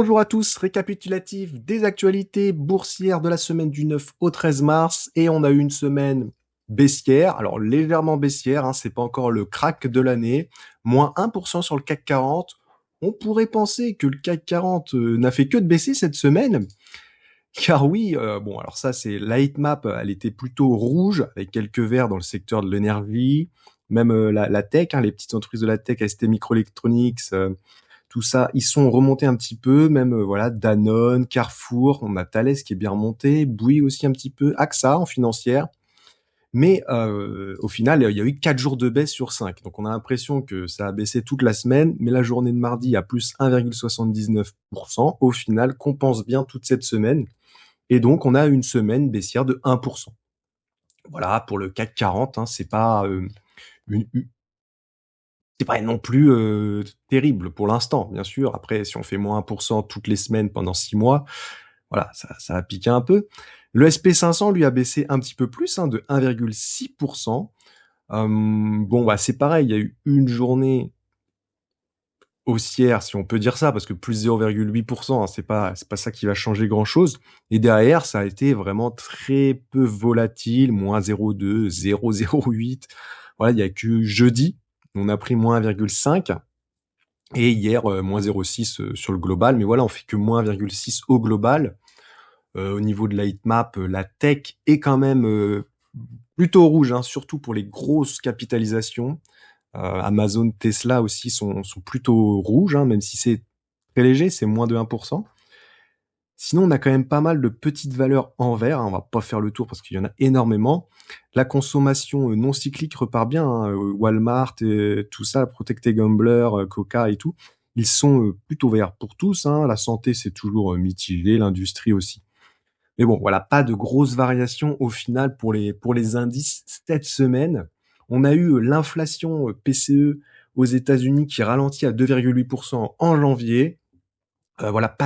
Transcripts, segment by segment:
Bonjour à tous, récapitulatif des actualités boursières de la semaine du 9 au 13 mars et on a eu une semaine baissière, alors légèrement baissière, hein, c'est pas encore le crack de l'année, moins 1% sur le CAC 40. On pourrait penser que le CAC 40 n'a fait que de baisser cette semaine, car oui, bon alors ça c'est la heatmap, elle était plutôt rouge avec quelques verts dans le secteur de l'énergie, même la tech, hein, les petites entreprises de la tech, ST Microelectronics, tout ça, ils sont remontés un petit peu, même voilà, Danone, Carrefour, on a Thales qui est bien remonté, Bouygues aussi un petit peu, AXA en financière. Mais au final, il y a eu 4 jours de baisse sur 5. Donc on a l'impression que ça a baissé toute la semaine, mais la journée de mardi à plus 1,79%, au final, compense bien toute cette semaine. Et donc on a une semaine baissière de 1%. Voilà, pour le CAC 40, hein, une, c'est pas non plus terrible pour l'instant, bien sûr. Après, si on fait moins 1% toutes les semaines pendant 6 mois, voilà, ça a piqué un peu. Le SP500, lui, a baissé un petit peu plus, hein, de 1,6%. Bon, bah, c'est pareil, il y a eu une journée haussière, si on peut dire ça, parce que plus 0,8%, hein, c'est pas ça qui va changer grand-chose. Et derrière, ça a été vraiment très peu volatile, moins 0,2, 0,08. Voilà, il y a que jeudi, on a pris moins 1,5. Et hier, moins 0,6 sur le global. Mais voilà, on fait que moins 1,6 au global. Au niveau de la heatmap, la tech est quand même plutôt rouge, hein, surtout pour les grosses capitalisations. Amazon, Tesla aussi sont plutôt rouges, hein, même si c'est très léger, c'est moins de 1%. Sinon, on a quand même pas mal de petites valeurs en vert, hein, on va pas faire le tour parce qu'il y en a énormément. La consommation non cyclique repart bien, hein, Walmart, tout ça, Protected Gambler, Coca et tout. Ils sont plutôt verts pour tous, hein. La santé, c'est toujours mitigé, l'industrie aussi. Mais bon, voilà, pas de grosses variations au final pour les indices cette semaine. On a eu l'inflation PCE aux États-Unis qui ralentit à 2,8% en janvier. Voilà,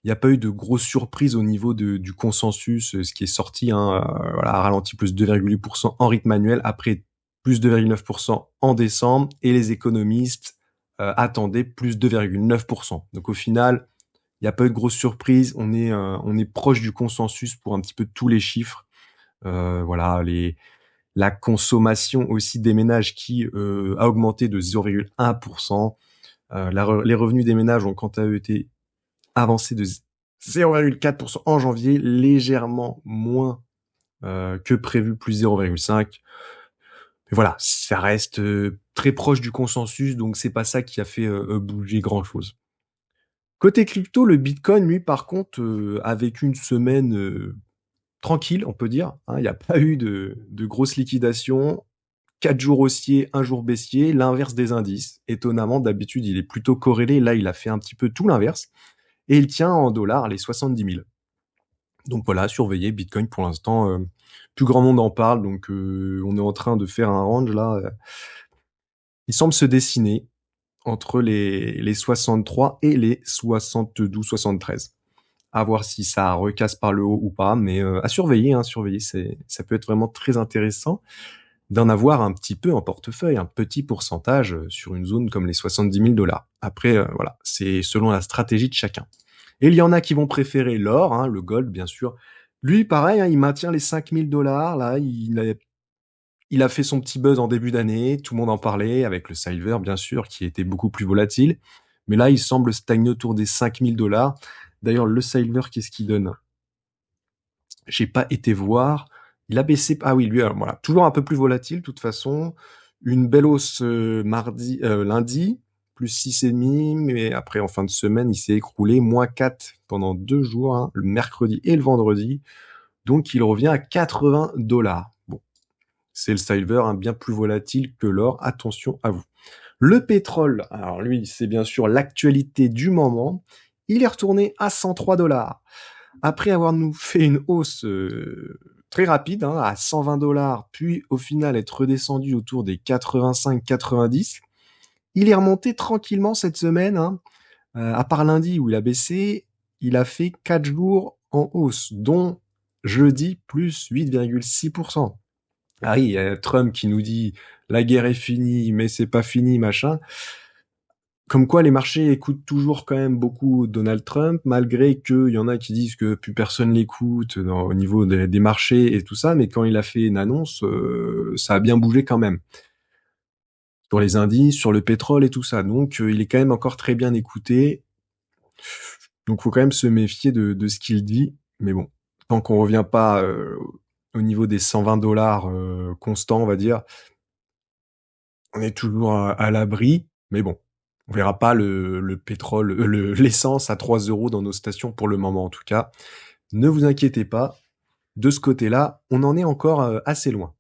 il n'y a pas eu de grosses surprises au niveau du consensus, ce qui est sorti, hein, voilà, ralenti plus 2,8% en rythme annuel, après plus 2,9% en décembre, et les économistes attendaient plus 2,9%. Donc au final, il n'y a pas eu de grosses surprises, on est proche du consensus pour un petit peu tous les chiffres. Voilà, la consommation aussi des ménages qui a augmenté de 0,1%. Les revenus des ménages ont quant à eux été avancé de 0,4% en janvier, légèrement moins que prévu, plus 0,5. Mais voilà, ça reste très proche du consensus, donc c'est pas ça qui a fait bouger grand-chose. Côté crypto, le Bitcoin, lui, par contre, a vécu une semaine tranquille, on peut dire, hein. Il n'y a pas eu de grosses liquidations. 4 jours haussiers, un jour baissier, l'inverse des indices. Étonnamment, d'habitude, il est plutôt corrélé. Là, il a fait un petit peu tout l'inverse. Et il tient en dollars les 70 000. Donc voilà, surveiller Bitcoin pour l'instant. Plus grand monde en parle, donc on est en train de faire un range là. Il semble se dessiner entre les 63 et les 72-73. À voir si ça recasse par le haut ou pas, mais à surveiller, hein, surveiller, ça peut être vraiment très intéressant d'en avoir un petit peu en portefeuille, un petit pourcentage sur une zone comme les 70 000 dollars. Après, voilà, c'est selon la stratégie de chacun. Et il y en a qui vont préférer l'or, hein, le gold, bien sûr. Lui, pareil, hein, il maintient les 5000 dollars. Là, il a fait son petit buzz en début d'année. Tout le monde en parlait, avec le silver, bien sûr, qui était beaucoup plus volatile. Mais là, il semble stagner autour des 5000 dollars. D'ailleurs, le silver, qu'est-ce qu'il donne? J'ai pas été voir. Il a baissé. Ah oui, lui, alors, voilà, toujours un peu plus volatile, de toute façon. Une belle hausse lundi, plus 6,5, mais après, en fin de semaine, il s'est écroulé, moins 4 pendant 2 jours, hein, le mercredi et le vendredi. Donc, il revient à 80 dollars. Bon, c'est le silver, hein, bien plus volatile que l'or. Attention à vous. Le pétrole, alors lui, c'est bien sûr l'actualité du moment. Il est retourné à 103 dollars. Après avoir nous fait une hausse très rapide, hein, à 120 dollars, puis au final être redescendu autour des 85-90, il est remonté tranquillement cette semaine, hein. À part lundi où il a baissé, il a fait 4 jours en hausse, dont jeudi plus 8,6%. Ah oui, Trump qui nous dit la guerre est finie, mais c'est pas fini, machin. Comme quoi les marchés écoutent toujours quand même beaucoup Donald Trump, malgré qu'il y en a qui disent que plus personne l'écoute au niveau des marchés et tout ça, mais quand il a fait une annonce, ça a bien bougé quand même. Sur les indices, sur le pétrole et tout ça. Donc il est quand même encore très bien écouté. Donc faut quand même se méfier de ce qu'il dit. Mais bon, tant qu'on revient pas au niveau des 120 $ constants, on va dire, on est toujours à l'abri. Mais bon, on verra pas le pétrole, l'essence à 3 euros dans nos stations pour le moment en tout cas. Ne vous inquiétez pas, de ce côté-là, on en est encore assez loin.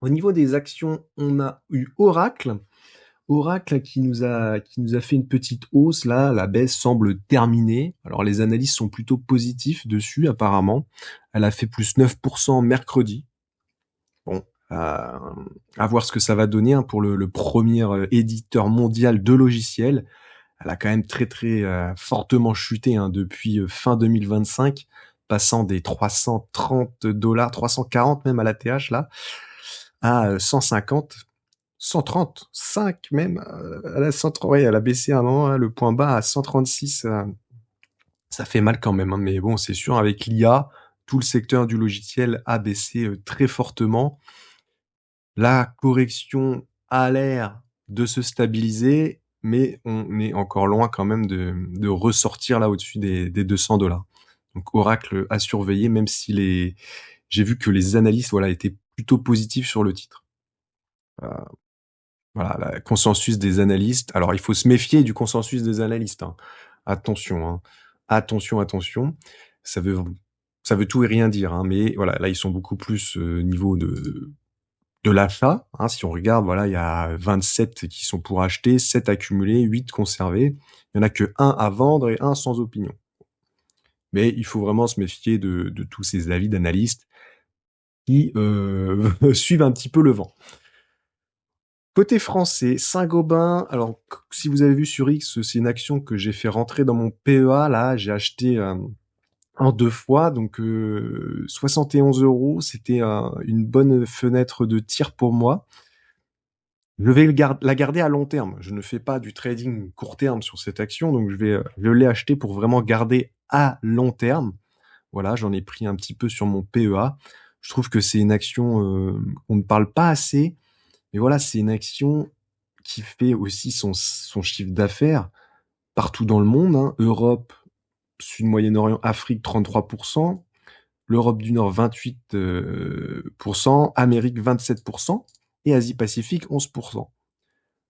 Au niveau des actions, on a eu Oracle. Oracle qui nous a fait une petite hausse là, la baisse semble terminée. Alors les analystes sont plutôt positifs dessus apparemment. Elle a fait plus 9% mercredi. Bon, à voir ce que ça va donner hein, pour le premier éditeur mondial de logiciels. Elle a quand même très très fortement chuté hein, depuis fin 2025, passant des 330 $, 340 même à la TH là, à 150. 135 même, elle a 130, ouais, elle a baissé à un moment, hein, le point bas à 136, ça fait mal quand même, hein, mais bon, c'est sûr, avec l'IA, tout le secteur du logiciel a baissé très fortement. La correction a l'air de se stabiliser, mais on est encore loin quand même de ressortir là au-dessus des 200 $. Donc Oracle à surveiller, même si j'ai vu que les analystes voilà, étaient plutôt positifs sur le titre. Euh, Voilà, le consensus des analystes. Alors, il faut se méfier du consensus des analystes, hein. Attention, hein. Attention, attention. Ça veut, ça veut tout et rien dire, hein. Mais voilà, là, ils sont beaucoup plus niveau de l'achat, hein. Si on regarde, voilà, il y a 27 qui sont pour acheter, 7 accumulés, 8 conservés. Il y en a que un à vendre et un sans opinion. Mais il faut vraiment se méfier de tous ces avis d'analystes qui suivent un petit peu le vent. Côté français, Saint-Gobain, alors si vous avez vu sur X, c'est une action que j'ai fait rentrer dans mon PEA, là, j'ai acheté en 2 fois, donc 71 euros, c'était une bonne fenêtre de tir pour moi. Je vais la garder à long terme, je ne fais pas du trading court terme sur cette action, donc je l'ai acheté pour vraiment garder à long terme. Voilà, j'en ai pris un petit peu sur mon PEA. Je trouve que c'est une action on ne parle pas assez, mais voilà, c'est une action qui fait aussi son chiffre d'affaires partout dans le monde, hein. Europe, Sud, Moyen-Orient, Afrique, 33%. L'Europe du Nord, 28%. Amérique, 27%. Et Asie-Pacifique, 11%.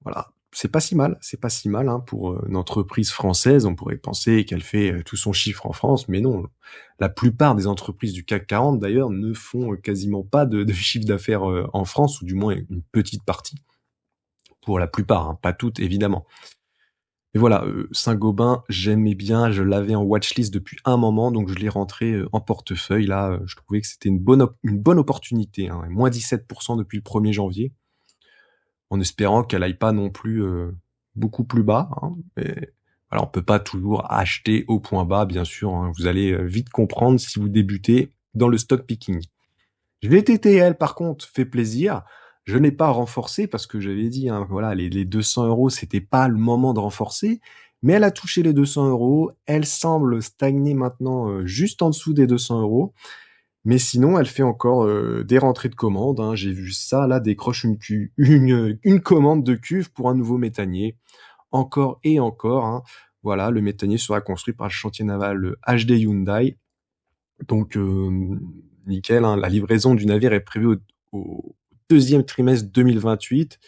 Voilà. C'est pas si mal hein, pour une entreprise française. On pourrait penser qu'elle fait tout son chiffre en France, mais non. La plupart des entreprises du CAC 40, d'ailleurs, ne font quasiment pas de chiffre d'affaires en France, ou du moins une petite partie. Pour la plupart, hein, pas toutes, évidemment. Et voilà, Saint-Gobain, j'aimais bien, je l'avais en watchlist depuis un moment, donc je l'ai rentré en portefeuille. Là, je trouvais que c'était une bonne opportunité, hein, moins 17% depuis le 1er janvier, en espérant qu'elle aille pas non plus beaucoup plus bas. Hein, mais voilà, on peut pas toujours acheter au point bas, bien sûr. Hein, vous allez vite comprendre si vous débutez dans le stock picking. VTTL, par contre, fait plaisir. Je n'ai pas renforcé parce que j'avais dit, hein, voilà, les 200 euros, c'était pas le moment de renforcer. Mais elle a touché les 200 euros. Elle semble stagner maintenant juste en dessous des 200 euros. Mais sinon, elle fait encore des rentrées de commandes, hein. J'ai vu ça, là, décroche une commande de cuve pour un nouveau méthanier. Encore et encore, hein. Voilà, le méthanier sera construit par le chantier naval HD Hyundai. Donc, nickel, hein, la livraison du navire est prévue au deuxième trimestre 2028.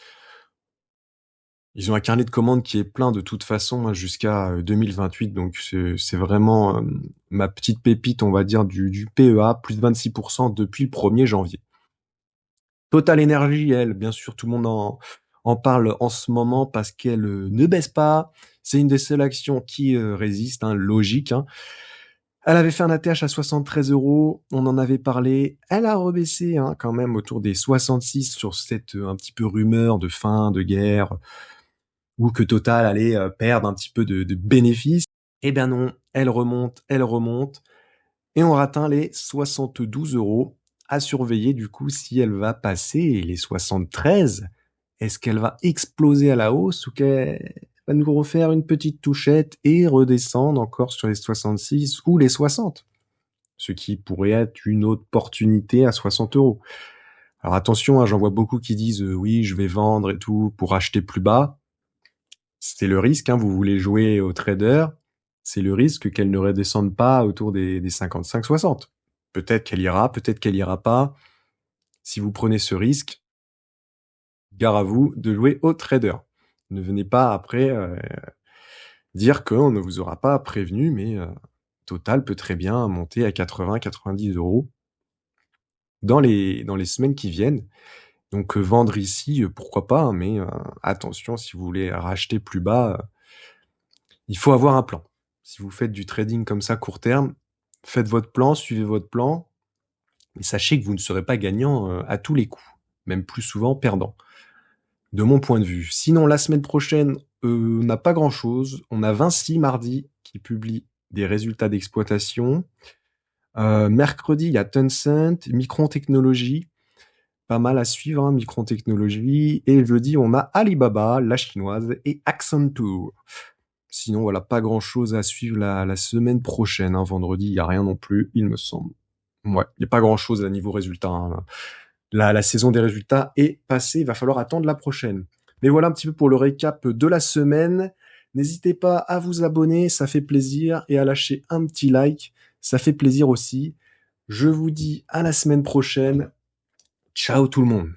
Ils ont un carnet de commandes qui est plein de toute façon hein, jusqu'à 2028, donc c'est vraiment ma petite pépite, on va dire, du PEA, plus de 26% depuis le 1er janvier. Total Energy, elle, bien sûr, tout le monde en parle en ce moment parce qu'elle ne baisse pas. C'est une des seules actions qui résiste, hein, logique. Hein. Elle avait fait un ATH à 73 euros, on en avait parlé. Elle a rebaissé hein, quand même autour des 66 sur cette un petit peu rumeur de fin de guerre ou que Total allait perdre un petit peu de bénéfices. Eh bien non, elle remonte et on atteint les 72 euros à surveiller du coup si elle va passer les 73. Est-ce qu'elle va exploser à la hausse ou qu'elle va nous refaire une petite touchette et redescendre encore sur les 66 ou les 60? Ce qui pourrait être une autre opportunité à 60 euros. Alors attention, hein, j'en vois beaucoup qui disent oui, je vais vendre et tout pour acheter plus bas. C'est le risque, hein, vous voulez jouer au trader, c'est le risque qu'elle ne redescende pas autour des 55-60. Peut-être qu'elle ira, peut-être qu'elle ira pas. Si vous prenez ce risque, gare à vous de jouer au trader. Ne venez pas après dire qu'on ne vous aura pas prévenu, mais Total peut très bien monter à 80-90 euros dans les semaines qui viennent. Donc vendre ici, pourquoi pas, hein, mais attention, si vous voulez racheter plus bas, il faut avoir un plan. Si vous faites du trading comme ça court terme, faites votre plan, suivez votre plan, mais sachez que vous ne serez pas gagnant à tous les coups, même plus souvent perdant, de mon point de vue. Sinon, la semaine prochaine, on n'a pas grand-chose. On a Vinci mardi qui publie des résultats d'exploitation. Mercredi, il y a Tencent, Micron Technologies, pas mal à suivre, hein, Micron Technologies. Et jeudi, on a Alibaba, la chinoise, et Accenture. Sinon, voilà, pas grand-chose à suivre la semaine prochaine, hein. Vendredi, il y a rien non plus, il me semble. Ouais, il y a pas grand-chose à niveau résultat, hein. La saison des résultats est passée, il va falloir attendre la prochaine. Mais voilà un petit peu pour le récap de la semaine. N'hésitez pas à vous abonner, ça fait plaisir, et à lâcher un petit like, ça fait plaisir aussi. Je vous dis à la semaine prochaine. Ciao tout le monde.